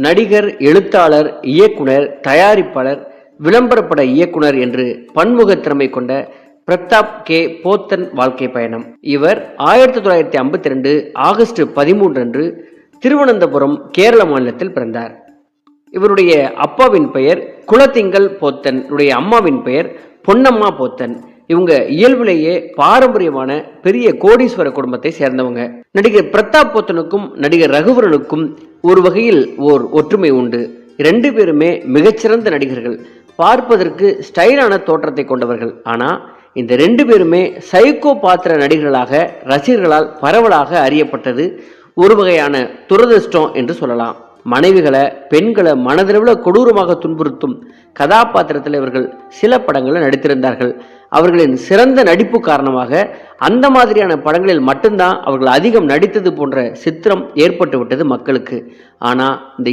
நடிகர், எழுத்தாளர், இயக்குனர், தயாரிப்பாளர், விளம்பரப்பட இயக்குனர் என்று பன்முக திறமை கொண்ட பிரதாப் கே. போத்தன் வாழ்க்கை பயணம். இவர் 1952 ஆகஸ்ட் 13 அன்று திருவனந்தபுரம், கேரள மாநிலத்தில் பிறந்தார். இவருடைய அப்பாவின் பெயர் குலத்திங்கல் போத்தன், இவருடைய அம்மாவின் பெயர் பொன்னம்மா போத்தன். இவங்க இயல்பிலேயே பாரம்பரியமான பெரிய கோடீஸ்வர குடும்பத்தை சேர்ந்தவங்க. நடிகர் பிரதாப் போத்தனுக்கும் நடிகர் ரகுவரனுக்கும் ஒரு வகையில் ஓர் ஒற்றுமை உண்டு. 2 பேருமே மிகச்சிறந்த நடிகர்கள், பார்ப்பதற்கு ஸ்டைலான தோற்றத்தை கொண்டவர்கள். ஆனா இந்த 2 பேருமே சைக்கோ பாத்திர நடிகர்களாக ரசிகர்களால் பரவலாக அறியப்பட்டது ஒரு வகையான துரதிர்ஷ்டம் என்று சொல்லலாம். மனைவிகளை, பெண்களை மனதளவில் கொடூரமாக துன்புறுத்தும் கதாபாத்திரத்தில் இவர்கள் சில படங்களில் நடித்திருந்தார்கள். அவர்களின் சிறந்த நடிப்பு காரணமாக அந்த மாதிரியான படங்களில் மட்டும்தான் அவர்கள் அதிகம் நடித்தது போன்ற சித்திரம் ஏற்பட்டு விட்டது மக்களுக்கு. ஆனால் இந்த